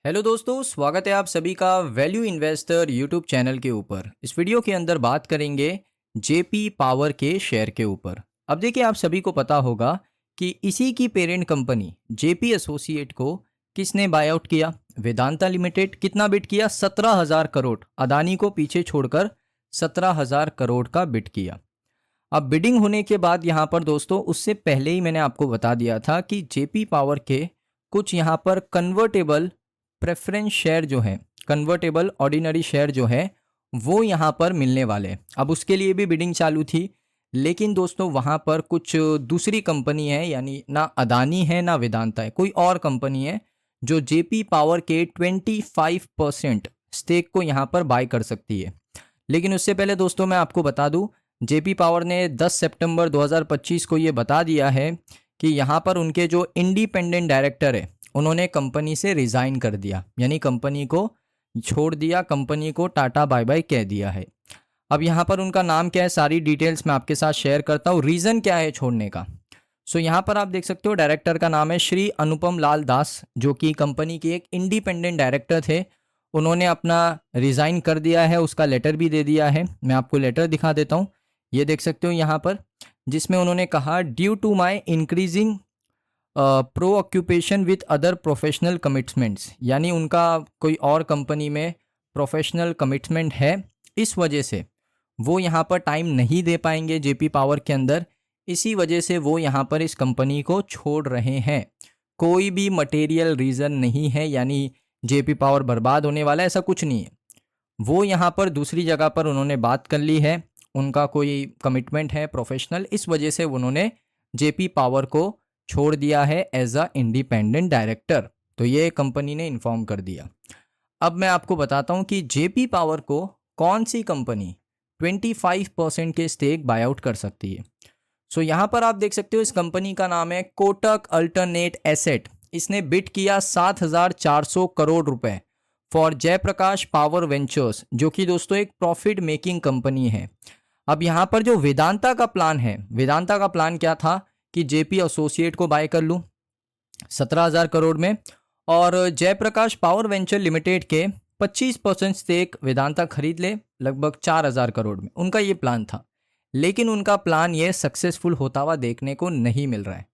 Hello दोस्तों, स्वागत है आप सभी का वैल्यू इन्वेस्टर यूट्यूब चैनल के ऊपर। इस वीडियो के अंदर बात करेंगे जेपी पावर के शेयर के ऊपर। अब देखिए, आप सभी को पता होगा कि इसी की पेरेंट कंपनी जेपी एसोसिएट को किसने बाय आउट किया? वेदांता लिमिटेड। कितना बिड किया? 17,000 करोड़। अदानी को पीछे छोड़कर 17,000 करोड़ का बिड किया। अब बिडिंग होने के बाद यहाँ पर दोस्तों, उससे पहले ही मैंने आपको बता दिया था कि जेपी पावर के कुछ यहाँ पर कन्वर्टेबल प्रेफरेंस शेयर जो है, कन्वर्टेबल ऑर्डिनरी शेयर जो है, वो यहाँ पर मिलने वाले हैं। अब उसके लिए भी बिडिंग चालू थी, लेकिन दोस्तों वहाँ पर कुछ दूसरी कंपनी है, यानी ना अदानी है ना वेदांता है, कोई और कंपनी है जो जेपी पावर के 25% स्टेक को यहाँ पर बाय कर सकती है। लेकिन उससे पहले दोस्तों मैं आपको बता दूं, जेपी पावर ने 10 सितंबर 2025 को ये बता दिया है कि यहाँ पर उनके जो इंडिपेंडेंट डायरेक्टर है, उन्होंने कंपनी से रिज़ाइन कर दिया, यानी कंपनी को छोड़ दिया, कंपनी को टाटा बाय बाय कह दिया है। अब यहाँ पर उनका नाम क्या है, सारी डिटेल्स मैं आपके साथ शेयर करता हूँ। रीज़न क्या है छोड़ने का? सो यहाँ पर आप देख सकते हो, डायरेक्टर का नाम है श्री अनुपम लाल दास, जो कि कंपनी के एक इंडिपेंडेंट डायरेक्टर थे। उन्होंने अपना रिज़ाइन कर दिया है, उसका लेटर भी दे दिया है। मैं आपको लेटर दिखा देता हूँ, ये देख सकते हो यहाँ पर, जिसमें उन्होंने कहा due to my increasing preoccupation with other professional commitments, यानी उनका कोई और कंपनी में प्रोफेशनल कमिटमेंट है, इस वजह से वो यहाँ पर टाइम नहीं दे पाएंगे जेपी पावर के अंदर। इसी वजह से वो यहाँ पर इस कंपनी को छोड़ रहे हैं। कोई भी मटेरियल रीज़न नहीं है, यानी जेपी पावर बर्बाद होने वाला है, ऐसा कुछ नहीं है। वो यहाँ पर दूसरी जगह पर उन्होंने बात कर ली है, उनका कोई कमिटमेंट है प्रोफेशनल, इस वजह से उन्होंने जेपी पावर को छोड़ दिया है एज अ इंडिपेंडेंट डायरेक्टर। तो ये कंपनी ने इन्फॉर्म कर दिया। अब मैं आपको बताता हूँ कि जेपी पावर को कौन सी कंपनी 25% के स्टेक बाय आउट कर सकती है। सो यहाँ पर आप देख सकते हो, इस कंपनी का नाम है कोटक अल्टरनेट एसेट। इसने बिड किया 7,400 करोड़ रुपए फॉर जयप्रकाश पावर वेंचर्स, जो कि दोस्तों एक प्रॉफिट मेकिंग कंपनी है। अब यहाँ पर जो वेदांता का प्लान है, वेदांता का प्लान क्या था कि जेपी एसोसिएट को बाय कर लूँ 17,000 करोड़ में, और जयप्रकाश पावर वेंचर लिमिटेड के 25% स्टेक वेदांता खरीद ले लगभग 4,000 करोड़ में। उनका ये प्लान था, लेकिन उनका प्लान ये सक्सेसफुल होता हुआ देखने को नहीं मिल रहा है।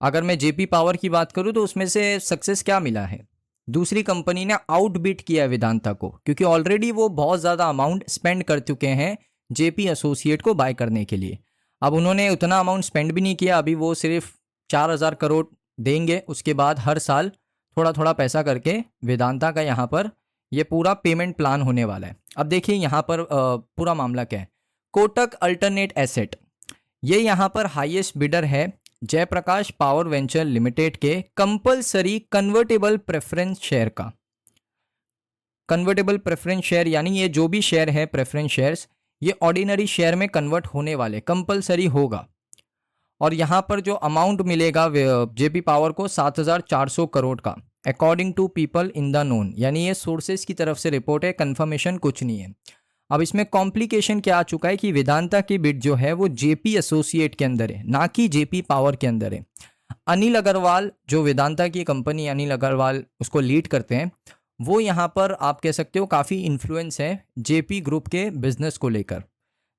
अगर मैं जेपी पावर की बात करूं तो उसमें से सक्सेस क्या मिला है? दूसरी कंपनी ने आउटबिट किया वेदांता को, क्योंकि ऑलरेडी वो बहुत ज़्यादा अमाउंट स्पेंड कर चुके हैं जेपी एसोसिएट को बाय करने के लिए। अब उन्होंने उतना अमाउंट स्पेंड भी नहीं किया, अभी वो सिर्फ 4,000 करोड़ देंगे। उसके बाद हर साल थोड़ा थोड़ा पैसा करके वेदांता का यहाँ पर ये पूरा पेमेंट प्लान होने वाला है। अब देखिए यहाँ पर पूरा मामला क्या है। कोटक अल्टरनेट एसेट, ये यहाँ पर हाईएस्ट बिडर है जयप्रकाश पावर वेंचर लिमिटेड के कंपलसरी कन्वर्टेबल प्रेफरेंस शेयर का। कन्वर्टेबल प्रेफरेंस शेयर यानी ये जो भी शेयर है प्रेफरेंस शेयर्स, ये ऑर्डिनरी शेयर में कन्वर्ट होने वाले, कंपलसरी होगा। और यहाँ पर जो अमाउंट मिलेगा जेपी पावर को 7,400 करोड़ का, according to people in the know, यानी ये सोर्सेज की तरफ से रिपोर्ट है, कंफर्मेशन कुछ नहीं है। अब इसमें कॉम्प्लिकेशन क्या आ चुका है कि वेदांता की बिड जो है वो जेपी एसोसिएट के अंदर है, ना कि जेपी पावर के अंदर है। अनिल अग्रवाल, जो वेदांता की कंपनी अनिल अग्रवाल उसको लीड करते हैं, वो यहाँ पर आप कह सकते हो काफ़ी इन्फ्लुएंस है जेपी ग्रुप के बिजनेस को लेकर।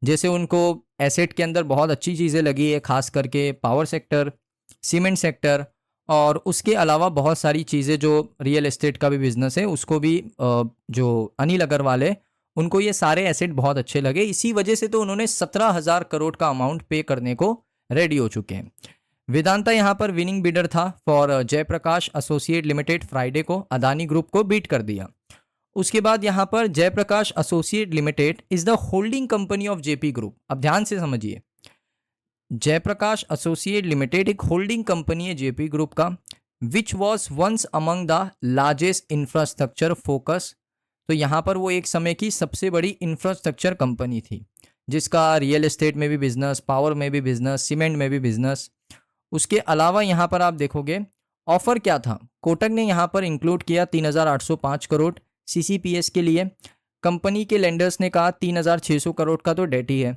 जैसे उनको एसेट के अंदर बहुत अच्छी चीज़ें लगी है, खास करके पावर सेक्टर, सीमेंट सेक्टर, और उसके अलावा बहुत सारी चीज़ें, जो रियल एस्टेट का भी बिजनेस है उसको भी जो अनिल अग्रवाल है उनको ये सारे एसेट बहुत अच्छे लगे। इसी वजह से तो उन्होंने 17,000 करोड़ का अमाउंट पे करने को रेडी हो चुके हैं। वेदांता यहाँ पर विनिंग बिडर था for Jaiprakash associate limited. Friday को अदानी ग्रुप को बीट कर दिया। उसके बाद यहाँ पर Jaiprakash associate limited is the holding company of JP group. अब ध्यान से समझिए, जयप्रकाश एसोसिएट लिमिटेड एक होल्डिंग कंपनी है जेपी ग्रुप का, which was once among the largest infrastructure focus. तो यहाँ पर वो एक समय की सबसे बड़ी इंफ्रास्ट्रक्चर कंपनी थी, जिसका रियल एस्टेट में भी बिजनेस, पावर में भी बिजनेस, सीमेंट में भी बिजनेस। उसके अलावा यहाँ पर आप देखोगे ऑफर क्या था, कोटक ने यहाँ पर इंक्लूड किया 3,805 करोड़ सीसीपीएस के लिए। कंपनी के लेंडर्स ने कहा 3,600 करोड़ का तो डेट ही है।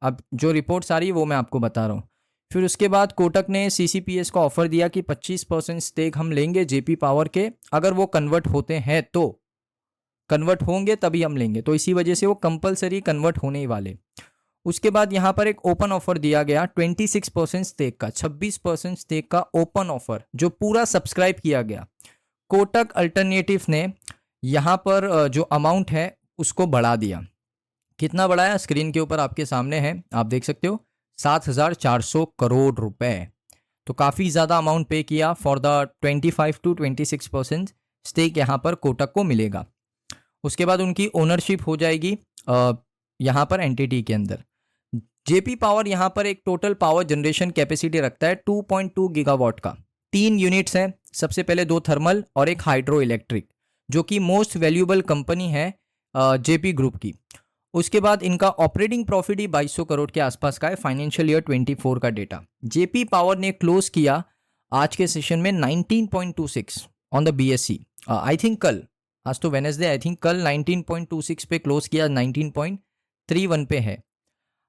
अब जो रिपोर्ट्स आ रही है वो मैं आपको बता रहा हूँ। फिर उसके बाद कोटक ने सीसीपीएस को ऑफर दिया कि 25% स्टेक हम लेंगे जेपी पावर के, अगर वो कन्वर्ट होते हैं तो, कन्वर्ट होंगे तभी हम लेंगे, तो इसी वजह से वो कंपलसरी कन्वर्ट होने ही वाले। उसके बाद यहाँ पर एक ओपन ऑफर दिया गया 26% स्टेक का, 26% स्टेक का ओपन ऑफर जो पूरा सब्सक्राइब किया गया। कोटक अल्टरनेटिव ने यहाँ पर जो अमाउंट है उसको बढ़ा दिया। कितना बढ़ाया, स्क्रीन के ऊपर आपके सामने है, आप देख सकते हो 7,400 करोड़ रुपए। तो काफ़ी ज़्यादा अमाउंट पे किया फॉर द 25 to 26% स्टेक यहाँ पर कोटक को मिलेगा। उसके बाद उनकी ओनरशिप हो जाएगी यहाँ पर एंटिटी के अंदर। जेपी पावर यहाँ पर एक टोटल पावर जनरेशन कैपेसिटी रखता है 2.2 गीगावाट का। 3 यूनिट्स हैं, सबसे पहले 2 थर्मल और एक हाइड्रो इलेक्ट्रिक, जो कि मोस्ट वैल्यूएबल कंपनी है जेपी ग्रुप की। उसके बाद इनका ऑपरेटिंग प्रॉफिट ही 2200 करोड़ के आसपास का है, फाइनेंशियल ईयर 24 का डेटा। जेपी पावर ने क्लोज किया आज के सेशन में 19.26 on the BSc. I think कल, आज तो वेनेसडे, आई थिंक कल 19.26 पे क्लोज किया, 19.31 पे है।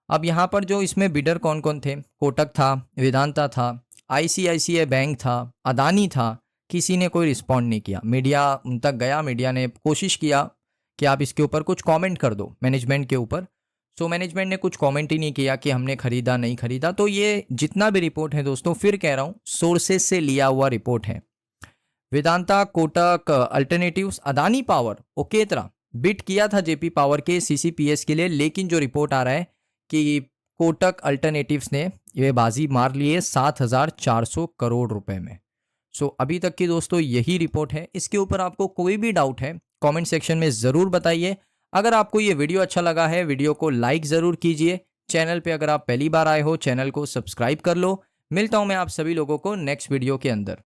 अब यहाँ पर जो इसमें बिडर कौन कौन थे, कोटक था, वेदांता था, आईसीआईसीआई बैंक था, अदानी था, किसी ने कोई रिस्पॉन्ड नहीं किया। मीडिया उन तक गया, मीडिया ने कोशिश किया कि आप इसके ऊपर कुछ कमेंट कर दो मैनेजमेंट के ऊपर, सो मैनेजमेंट ने कुछ कमेंट ही नहीं किया कि हमने खरीदा नहीं खरीदा। तो ये जितना भी रिपोर्ट है दोस्तों, फिर कह रहा हूँ सोर्सेज से लिया हुआ रिपोर्ट है। वेदांता, कोटक अल्टरनेटिव्स, अदानी पावर, ओकेतरा बिट किया था जेपी पावर के सीसीपीएस के लिए, लेकिन जो रिपोर्ट आ रहा है कि कोटक अल्टरनेटिव्स ने ये बाजी मार ली है 7,400 करोड़ रुपए में। सो अभी तक की दोस्तों यही रिपोर्ट है। इसके ऊपर आपको कोई भी डाउट है कमेंट सेक्शन में ज़रूर बताइए। अगर आपको ये वीडियो अच्छा लगा है, वीडियो को लाइक ज़रूर कीजिए। चैनल पे अगर आप पहली बार आए हो, चैनल को सब्सक्राइब कर लो। मिलता हूँ मैं आप सभी लोगों को नेक्स्ट वीडियो के अंदर।